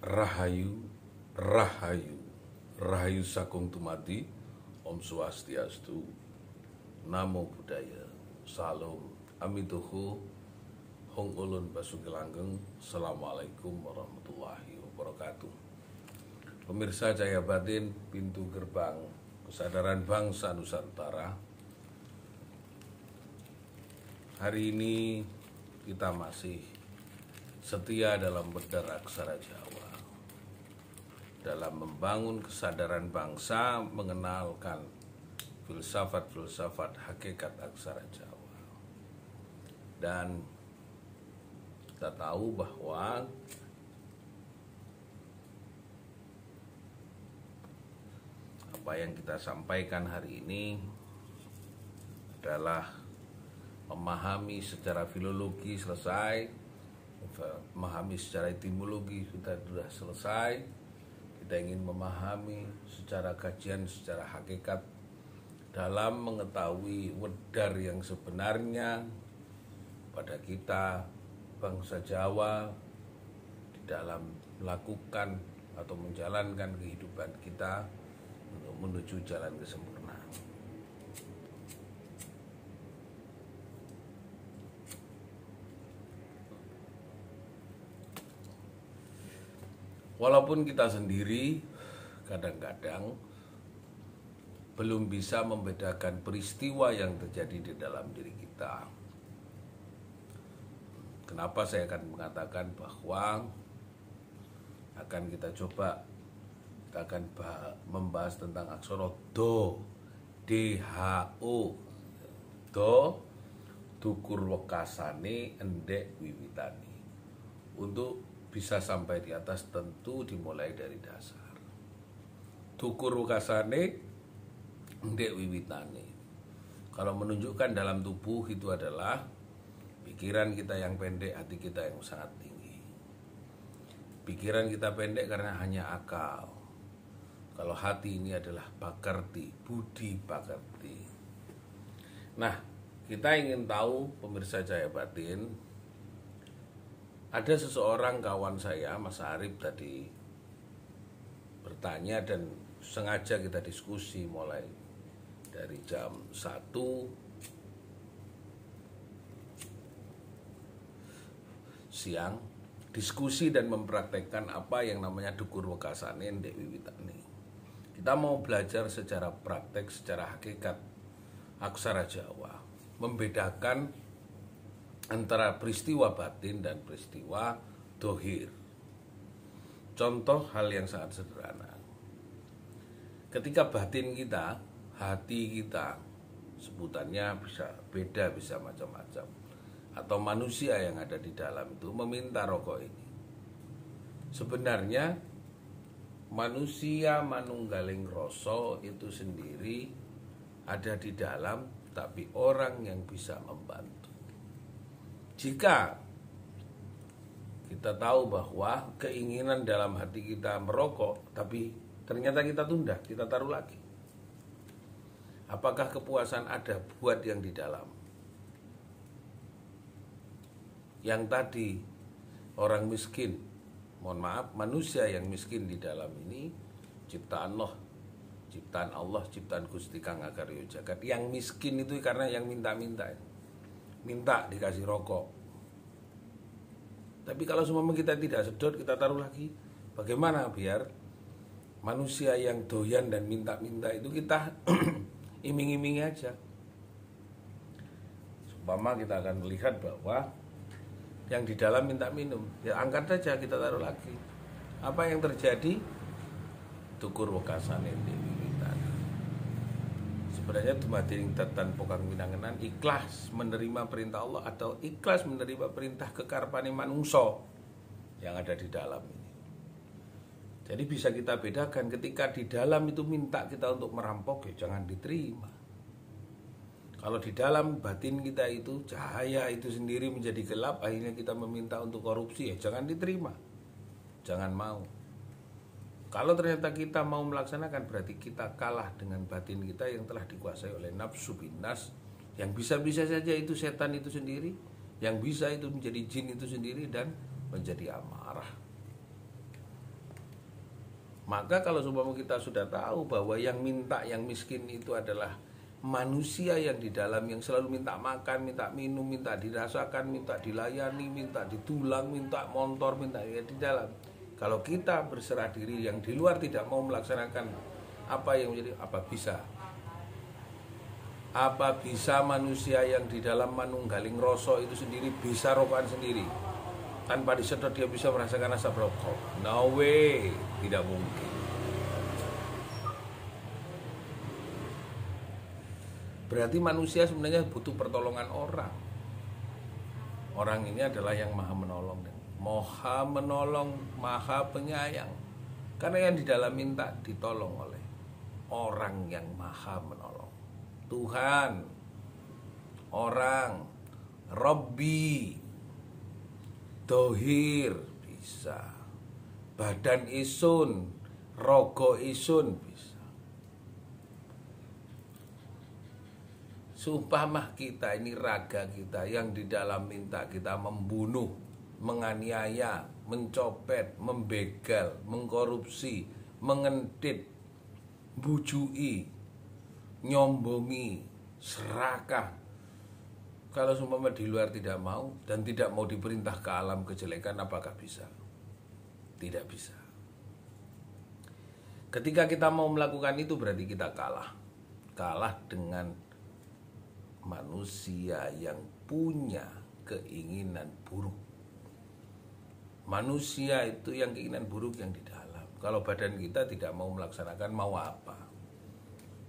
Rahayu, Rahayu, Rahayu Sakung Tumati, Om Swastiastu, Namo Buddhaya, Salam, Amituhu, Hong Ulun Basukilanggeng, Assalamualaikum warahmatullahi wabarakatuh. Pemirsa Cahaya Batin, pintu gerbang kesadaran bangsa Nusantara. Hari ini kita masih setia dalam berderaksara Jawa, dalam membangun kesadaran bangsa, mengenalkan filsafat-filsafat hakikat aksara Jawa. Dan kita tahu bahwa apa yang kita sampaikan hari ini adalah memahami secara filologi selesai, memahami secara etimologi sudah selesai. Kita ingin memahami secara kajian, secara hakikat dalam mengetahui wedar yang sebenarnya pada kita bangsa Jawa di dalam melakukan atau menjalankan kehidupan kita untuk menuju jalan kesempurnaan. Walaupun kita sendiri kadang-kadang belum bisa membedakan peristiwa yang terjadi di dalam diri kita. Kenapa saya akan mengatakan bahwa akan kita akan membahas tentang aksara do, DHO, do, dukur wekasane, endek wiwitani. Untuk bisa sampai di atas tentu dimulai dari dasar. Dukur wekasane, endek wiwitani. Kalau menunjukkan dalam tubuh itu adalah pikiran kita yang pendek, hati kita yang sangat tinggi. Pikiran kita pendek karena hanya akal. Kalau hati ini adalah pakerti, budi pakerti. Nah, kita ingin tahu, pemirsa Cahaya Batin, ada seseorang kawan saya, Mas Arif tadi bertanya dan sengaja kita diskusi mulai dari jam 1 siang, diskusi dan mempraktekkan apa yang namanya dukur wekasane endek wiwitane. Kita mau belajar secara praktek, secara hakikat aksara Jawa, membedakan antara peristiwa batin dan peristiwa dohir. Contoh hal yang sangat sederhana. Ketika batin kita, hati kita, sebutannya bisa beda, bisa macam-macam, atau manusia yang ada di dalam itu meminta rokok ini. Sebenarnya manusia manunggaling rasa itu sendiri ada di dalam, tapi orang yang bisa membantu. Jika kita tahu bahwa keinginan dalam hati kita merokok, tapi ternyata kita tunda, kita taruh lagi. Apakah kepuasan ada buat yang di dalam? Yang tadi orang miskin, mohon maaf, manusia yang miskin di dalam ini ciptaan Allah, ciptaan Gusti Kang Akaryo Jagat. Yang miskin itu karena yang minta dikasih rokok. Tapi kalau semua kita tidak sedot, kita taruh lagi, bagaimana biar manusia yang doyan dan minta-minta itu kita iming-imingi aja. Supaya kita akan melihat bahwa yang di dalam minta minum, ya angkat saja, kita taruh lagi. Apa yang terjadi? Dukur wekasane endek wiwitani. Sebenarnya dumadining tetan pokang winangenan, ikhlas menerima perintah Allah atau ikhlas menerima perintah kekarepane manungsa yang ada di dalam ini. Jadi bisa kita bedakan ketika di dalam itu minta kita untuk merampok, ya jangan diterima. Kalau di dalam batin kita itu cahaya itu sendiri menjadi gelap, akhirnya kita meminta untuk korupsi, ya jangan diterima. Jangan mau. Kalau ternyata kita mau melaksanakan, berarti kita kalah dengan batin kita yang telah dikuasai oleh nafsu binas, yang bisa-bisa saja itu setan itu sendiri, yang bisa itu menjadi jin itu sendiri dan menjadi amarah. Maka kalau seumpama kita sudah tahu bahwa yang minta, yang miskin itu adalah manusia yang di dalam, yang selalu minta makan, minta minum, minta dirasakan, minta dilayani, minta ditulang, minta motor, minta ya di dalam. Kalau kita berserah diri, yang di luar tidak mau melaksanakan apa yang menjadi, apa bisa manusia yang di dalam manunggaling rasa itu sendiri bisa rokokan sendiri tanpa disedot dia bisa merasakan asap rokok? No way, tidak mungkin. Berarti manusia sebenarnya butuh pertolongan orang. Orang ini adalah yang maha menolong, maha penyayang. Karena yang di dalam minta ditolong oleh orang yang maha menolong. Tuhan, orang, Robbi, Dohir bisa, badan isun, rogo isun bisa. Sumpamah kita ini raga kita yang di dalam minta kita membunuh, menganiaya, mencopet, membegal, mengkorupsi, mengentit, bujui, nyombongi, serakah. Kalau seumpama di luar tidak mau dan tidak mau diperintah ke alam kejelekan, apakah bisa? Tidak bisa. Ketika kita mau melakukan itu berarti kita kalah. Kalah dengan manusia yang punya keinginan buruk. Manusia itu yang keinginan buruk yang di dalam. Kalau badan kita tidak mau melaksanakan, mau apa?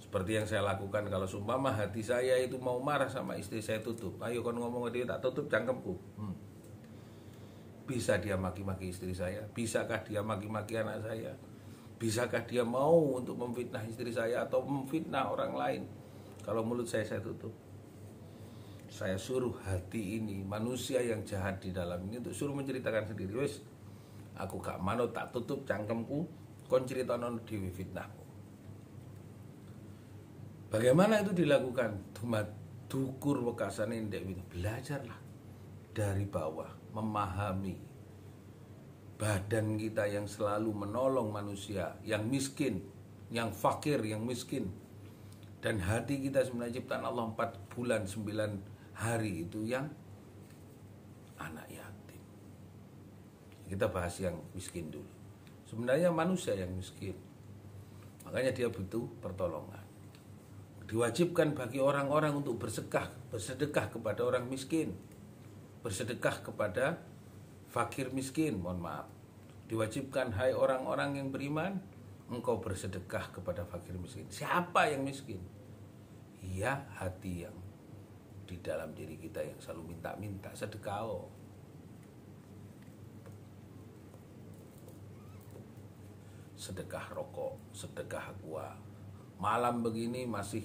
Seperti yang saya lakukan, kalau seumpama hati saya itu mau marah sama istri saya, tutup. Ayo kon ngomong ke dia, tak tutup cangkemku. Bisa dia maki-maki istri saya? Bisakah dia maki-maki anak saya? Bisakah dia mau untuk memfitnah istri saya atau memfitnah orang lain? Kalau mulut saya tutup. Saya suruh hati ini, manusia yang jahat di dalam ini, untuk suruh menceritakan sendiri. Wes, aku gak manut, tak tutup cangkemku, kon ceritakan dewi fitnahmu. Bagaimana itu dilakukan? Dukur wekasan indek itu. Belajarlah dari bawah, memahami badan kita yang selalu menolong manusia yang miskin, yang fakir, yang miskin. Dan hati kita sebenarnya ciptaan Allah 4 bulan 9 hari itu yang anak yatim. Kita bahas yang miskin dulu. Sebenarnya manusia yang miskin, makanya dia butuh pertolongan. Diwajibkan bagi orang-orang untuk bersedekah kepada orang miskin, bersedekah kepada fakir miskin, mohon maaf. Diwajibkan, hai orang-orang yang beriman, engkau bersedekah kepada fakir miskin. Siapa yang miskin? Iya, hati yang di dalam diri kita yang selalu minta-minta sedekah. Sedekah rokok, sedekah aqua. Malam begini masih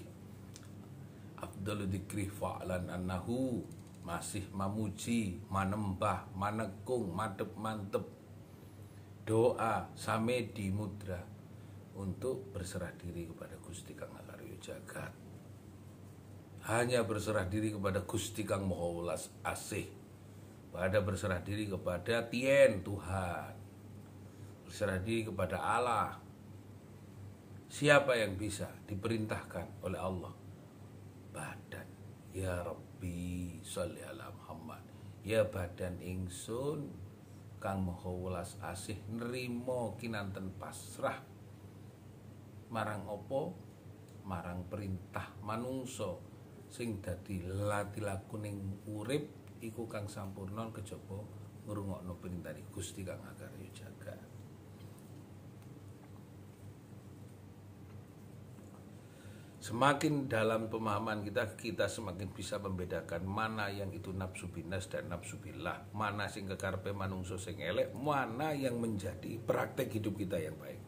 Abdul Dzikri fa'lan annahu, masih memuji, manembah, manekung, mantep doa samedi mudra untuk berserah diri kepada Gusti Kang Akarya Jagat. Hanya berserah diri kepada Gusti Kang Maha Welas Asih. Pada berserah diri kepada Tien Tuhan. Berserah diri kepada Allah. Siapa yang bisa diperintahkan oleh Allah? Badan. Ya Rabbi sholli ala Muhammad. Ya badan ingsun Kang Maha Welas Asih nrimo kinanten pasrah marang apa? Marang perintah manungsa sing dadi latilakuning urip iku kang sampurna kejaba ngrungokno perintah Gusti Kang Akarya Jagat. Semakin dalam pemahaman kita semakin bisa membedakan mana yang itu nafsu binas dan nafsu billah, mana sing kekarepe manungsa sing elek, mana yang menjadi praktek hidup kita yang baik.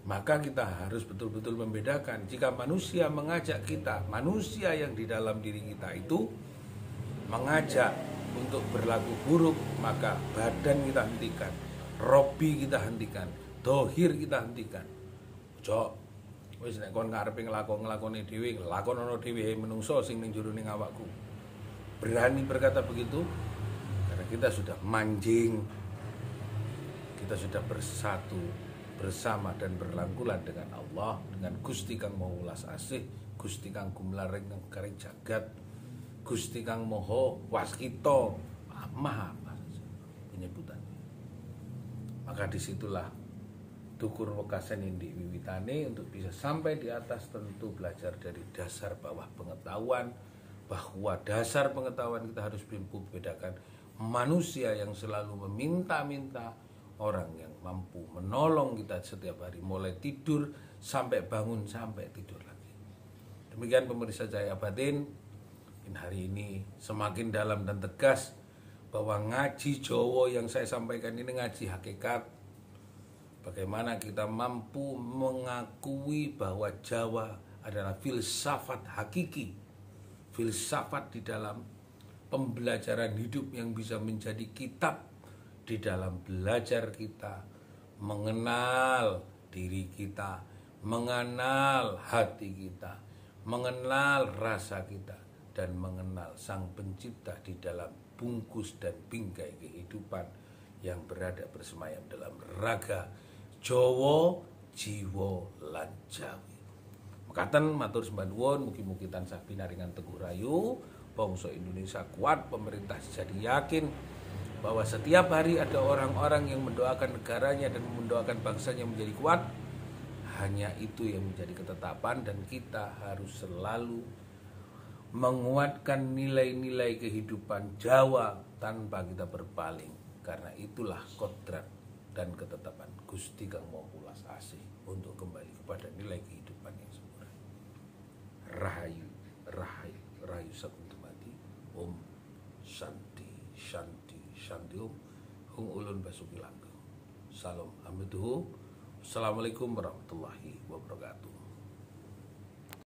Maka kita harus betul-betul membedakan. Jika manusia mengajak kita, manusia yang di dalam diri kita itu mengajak untuk berlaku buruk, maka badan kita hentikan, Robbi kita hentikan, dohir kita hentikan. Jok wis nek kon karepe nglakoni dhewe, lakonono dhewe menungso sing ning jero ning awakku. Berani berkata begitu karena kita sudah manjing. Kita sudah bersatu bersama dan berlangkulan dengan Allah, dengan Gusti kang Maha Welas Asih, Gusti kang gumlareng kang jagat, Gusti kang Maha Waskita, maha apa penyebutan. Maka disitulah dukur wekasan indi wiwitane untuk bisa sampai di atas, tentu belajar dari dasar bawah pengetahuan, bahwa dasar pengetahuan kita harus membedakan manusia yang selalu meminta-minta, orang yang mampu menolong kita setiap hari, mulai tidur sampai bangun sampai tidur lagi. Demikian pemirsa Cahaya Batin, hari ini semakin dalam dan tegas bahwa ngaji Jawa yang saya sampaikan ini ngaji hakikat. Bagaimana kita mampu mengakui bahwa Jawa adalah filsafat hakiki, filsafat di dalam pembelajaran hidup yang bisa menjadi kitab di dalam belajar kita mengenal diri kita, mengenal hati kita, mengenal rasa kita, dan mengenal Sang Pencipta di dalam bungkus dan bingkai kehidupan yang berada bersemayam dalam raga Jawa, Jiwa, lan Jawi. Mekaten matur sembah nuwun, mugi-mugi tansah pinaringan teguh rayu, bangsa Indonesia kuat, pemerintah jadi yakin bahwa setiap hari ada orang-orang yang mendoakan negaranya dan mendoakan bangsanya menjadi kuat. Hanya itu yang menjadi ketetapan, dan kita harus selalu menguatkan nilai-nilai kehidupan Jawa tanpa kita berpaling, karena itulah kodrat dan ketetapan Gusti kang Maha Welas Asih untuk kembali kepada nilai kehidupan yang sempurna. Rahayu, rahayu, rahayu sakuntumati. Om Shanti, Shanti, Shanti Om. Hung ulun basuki langgeng. Salam amiduhu. Assalamualaikum warahmatullahi wabarakatuh.